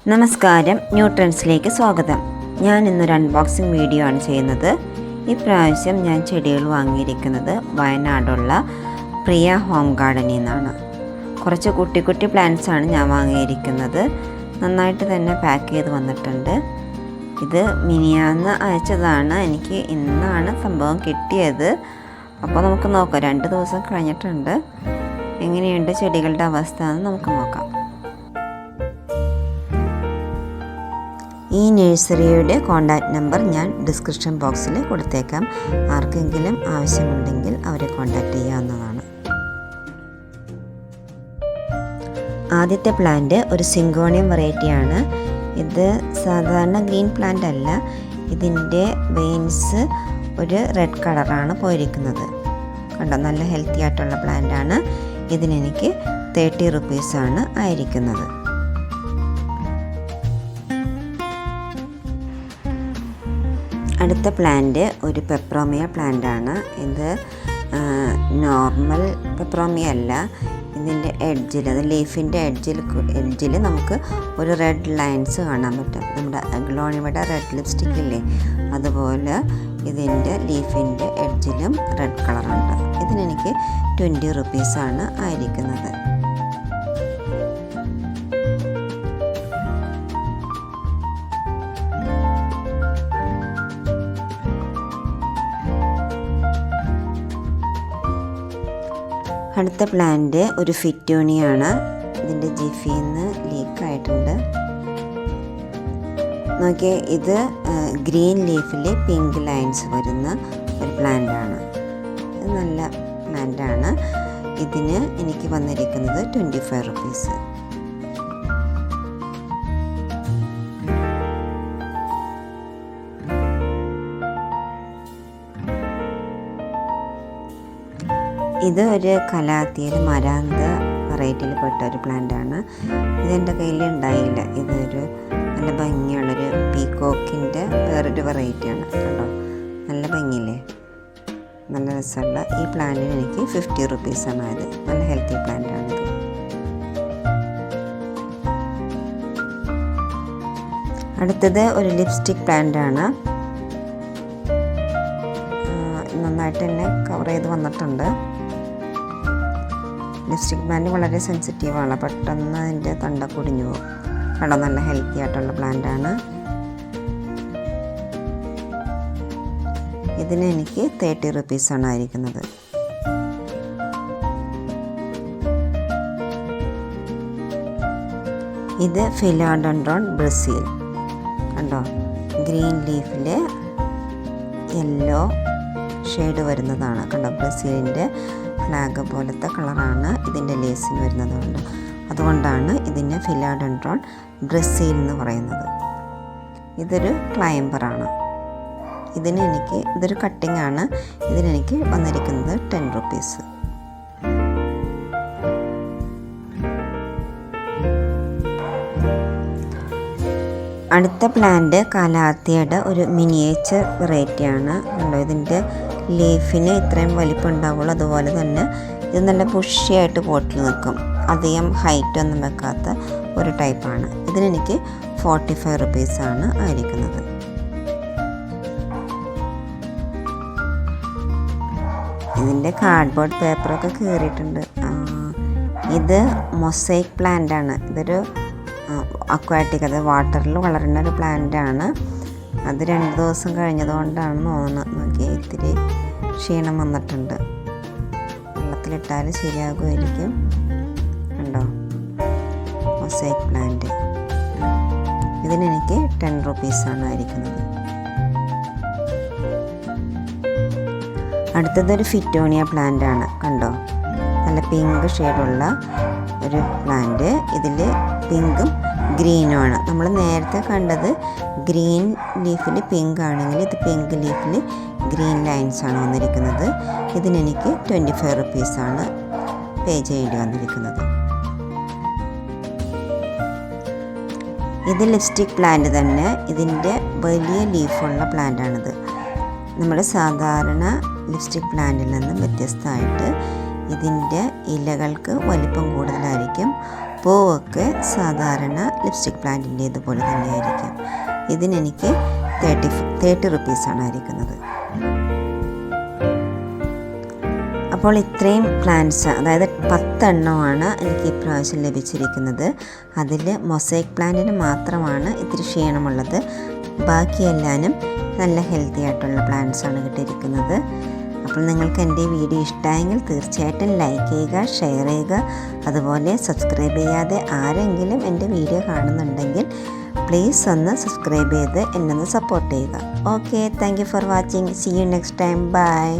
നമസ്കാരം, ന്യൂട്രൻസിലേക്ക് സ്വാഗതം. ഞാൻ ഇന്നൊരു അൺബോക്സിങ് വീഡിയോ ആണ് ചെയ്യുന്നത്. ഇപ്രാവശ്യം ഞാൻ ചെടികൾ വാങ്ങിയിരിക്കുന്നത് വയനാടുള്ള പ്രിയ ഹോം ഗാർഡനിൽ നിന്നാണ്. കുറച്ച് കുട്ടി കുട്ടി പ്ലാന്റ്സാണ് ഞാൻ വാങ്ങിയിരിക്കുന്നത്. നന്നായിട്ട് തന്നെ പാക്ക് ചെയ്ത് വന്നിട്ടുണ്ട്. ഇത് മിനിയാന്ന് അയച്ചതാണ്. എനിക്ക് ഇന്നാണ് സംഭവം കിട്ടിയത്. അപ്പോൾ നമുക്ക് നോക്കാം, 2 ദിവസം കഴിഞ്ഞിട്ടുണ്ട്. എങ്ങനെയുണ്ട് ചെടികളുടെ അവസ്ഥ എന്ന് നമുക്ക് നോക്കാം. ഈ നഴ്സറിയുടെ കോൺടാക്റ്റ് നമ്പർ ഞാൻ ഡിസ്ക്രിപ്ഷൻ ബോക്സിൽ കൊടുത്തേക്കാം. ആർക്കെങ്കിലും ആവശ്യമുണ്ടെങ്കിൽ അവരെ കോൺടാക്റ്റ് ചെയ്യാവുന്നതാണ്. ആദ്യത്തെ പ്ലാന്റ് ഒരു സിങ്കോണിയം വെറൈറ്റിയാണ്. ഇത് സാധാരണ ഗ്രീൻ പ്ലാന്റ് അല്ല. ഇതിൻ്റെ വെയിൻസ് ഒരു റെഡ് കളറാണ് പോയിരിക്കുന്നത്. കണ്ടോ, നല്ല ഹെൽത്തി ആയിട്ടുള്ള പ്ലാന്റാണ്. ഇതിനെനിക്ക് 30 റുപ്പീസാണ് ആയിരിക്കുന്നത്. അടുത്ത പ്ലാന്റ് ഒരു പെപ്രോമിയ പ്ലാന്റാണ്. ഇത് നോർമൽ പെപ്രോമിയ അല്ല. ഇതിൻ്റെ എഡ്ജിൽ, അത് ലീഫിൻ്റെ എഡ്ജിൽ നമുക്ക് ഒരു റെഡ് ലൈൻസ് കാണാൻ പറ്റും. നമ്മുടെ അഗ്ലോണിമയുടെ റെഡ് ലിപ്സ്റ്റിക് ഇല്ലേ, അതുപോലെ ഇതിൻ്റെ ലീഫിൻ്റെ എഡ്ജിലും റെഡ് കളറുണ്ട്. ഇതിനെനിക്ക് 20 റുപ്പീസാണ് ആയിരിക്കുന്നത്. അടുത്ത പ്ലാന്റ് ഒരു ഫിറ്റോണിയാണ്. ഇതിൻ്റെ ജിഫിയിൽ നിന്ന് ലീക്കായിട്ടുണ്ട്. നോക്കിയേ, ഇത് ഗ്രീൻ ലീഫിൽ പിങ്ക് ലൈൻസ് വരുന്ന ഒരു പ്ലാന്റാണ്. ഇത് നല്ല പ്ലാന്റാണ്. ഇതിന് എനിക്ക് വന്നിരിക്കുന്നത് 25 റുപ്പീസ്. ഇത് ഒരു കലാത്തിയിൽ മരാന്ത വെറൈറ്റിയിൽ പെട്ട ഒരു പ്ലാന്റാണ്. ഇതെൻ്റെ കയ്യിൽ ഉണ്ടായില്ല. ഇതൊരു നല്ല ഭംഗിയുള്ളൊരു പീകോക്കിൻ്റെ വേറൊരു വെറൈറ്റിയാണ്. കേട്ടോ, നല്ല ഭംഗിയില്ലേ, നല്ല രസമുള്ള ഈ പ്ലാന്റിന് എനിക്ക് 50 റുപ്പീസാണ് ആയത്. നല്ല ഹെൽത്തി പ്ലാന്റാണിത്. അടുത്തത് ഒരു ലിപ്സ്റ്റിക് പ്ലാന്റാണ്. നന്നായിട്ട് തന്നെ കവർ ചെയ്ത് വന്നിട്ടുണ്ട്. ലിപ്സ്റ്റിക് പ്ലാന്റ് വളരെ സെൻസിറ്റീവാണ്. പെട്ടെന്ന് അതിൻ്റെ തണ്ട കുടിഞ്ഞു പോകും. കണ്ടോ, നല്ല ഹെൽത്തി ആയിട്ടുള്ള പ്ലാന്റാണ്. ഇതിന് എനിക്ക് 30 റുപ്പീസാണ് ആയിരിക്കുന്നത്. ഇത് ഫിലോഡെൻഡ്രോൺ ബ്രസീൽ. കണ്ടോ, ഗ്രീൻ ലീഫിൽ യെല്ലോ ഷെയ്ഡ് വരുന്നതാണ്. കണ്ടോ, ബ്രസീലിൻ്റെ ഫ്ലാഗ് പോലത്തെ കളറാണ് ഇതിൻ്റെ ലേസിന് വരുന്നത്. അതുകൊണ്ടാണ് ഇതിനെ ഫിലോഡെൻഡ്രോൺ ബ്രസീൽ എന്ന് പറയുന്നത്. ഇതൊരു ക്ലൈംബറാണ്. ഇതൊരു കട്ടിംഗ് ആണ്. ഇതിനെനിക്ക് വന്നിരിക്കുന്നത് 10 റുപ്പീസ്. അടുത്ത പ്ലാന്റ് കാലാത്തിയുടെ ഒരു മിനിയേച്ചർ വെറൈറ്റിയാണ്. കണ്ടോ, ഇതിൻ്റെ ലീഫിന് ഇത്രയും വലിപ്പം ഉണ്ടാവുള്ളൂ. അതുപോലെ തന്നെ ഇത് നല്ല ബുഷിയായിട്ട് പോട്ടിൽ നിൽക്കും. അധികം ഹൈറ്റൊന്നും വെക്കാത്ത ഒരു ടൈപ്പാണ്. ഇതിനെനിക്ക് 45 റുപ്പീസാണ് ആയിരിക്കുന്നത്. ഇതിൻ്റെ കാർഡ്ബോർഡ് പേപ്പറൊക്കെ കീറിയിട്ടുണ്ട്. ഇത് മൊസൈക്ക് പ്ലാന്റാണ്. ഇതൊരു അക്വാറ്റിക്, അത് വാട്ടറിൽ വളരുന്ന ഒരു പ്ലാന്റാണ്. അത് 2 ദിവസം കഴിഞ്ഞതുകൊണ്ടാണെന്ന് തോന്നുന്നത്. നോക്കി, ഇത്തിരി ക്ഷീണം വന്നിട്ടുണ്ട്. വെള്ളത്തിലിട്ടാൽ ശരിയാകുമായിരിക്കും. കണ്ടോ, മൊസൈക്ക് പ്ലാന്റ്. ഇതിനെനിക്ക് 10 റുപ്പീസാണ് ആയിരിക്കുന്നത്. അടുത്തതൊരു ഫിറ്റോണിയ പ്ലാന്റാണ്. കണ്ടോ, നല്ല പിങ്ക് ഷെയ്ഡുള്ള ഒരു പ്ലാന്റ്. ഇതിൽ പിങ്കും ഗ്രീനുമാണ്. നമ്മൾ നേരത്തെ കണ്ടത് ഗ്രീൻ ലീഫിൽ പിങ്ക് ആണെങ്കിൽ ഇത് പിങ്ക് ലീഫിൽ ഗ്രീൻ ലൈൻസാണ് വന്നിരിക്കുന്നത്. ഇതിനെനിക്ക് 25 റുപ്പീസാണ് പേ ചെയ്യേണ്ടി വന്നിരിക്കുന്നത്. ഇത് ലിപ്സ്റ്റിക് പ്ലാന്റ് തന്നെ. ഇതിൻ്റെ വലിയ ലീഫുള്ള പ്ലാന്റാണിത്. നമ്മുടെ സാധാരണ ലിപ്സ്റ്റിക് പ്ലാന്റിൽ നിന്നും വ്യത്യസ്തമായിട്ട് ഇതിൻ്റെ ഇലകൾക്ക് വലിപ്പം കൂടുതലായിരിക്കും. പൂവൊക്കെ സാധാരണ ലിപ്സ്റ്റിക് പ്ലാന്റിൻ്റെ ഇതുപോലെ തന്നെയായിരിക്കും. ഇതിനെനിക്ക് 30 റുപ്പീസാണ് ആയിരിക്കുന്നത്. അപ്പോൾ ഇത്രയും പ്ലാന്റ്സ്, അതായത് 10 എണ്ണമാണ് എനിക്ക് ഇപ്രാവശ്യം ലഭിച്ചിരിക്കുന്നത്. അതിൽ മൊസൈക്ക് പ്ലാന്റിന് മാത്രമാണ് ഇത്തിരി ക്ഷീണമുള്ളത്. ബാക്കിയെല്ലാനും നല്ല ഹെൽത്തി ആയിട്ടുള്ള പ്ലാന്റ്സാണ് കിട്ടിയിരിക്കുന്നത്. അപ്പോൾ നിങ്ങൾക്ക് എൻ്റെ വീഡിയോ ഇഷ്ടമായെങ്കിൽ തീർച്ചയായിട്ടും ലൈക്ക് ചെയ്യുക, ഷെയർ ചെയ്യുക. അതുപോലെ സബ്സ്ക്രൈബ് ചെയ്യാതെ ആരെങ്കിലും എൻ്റെ വീഡിയോ കാണുന്നുണ്ടെങ്കിൽ പ്ലീസ് ഒന്ന് സബ്സ്ക്രൈബ് ചെയ്ത് എന്നെ ഒന്ന് സപ്പോർട്ട് ചെയ്യുക. Okay, thank you for watching. See you next time. By.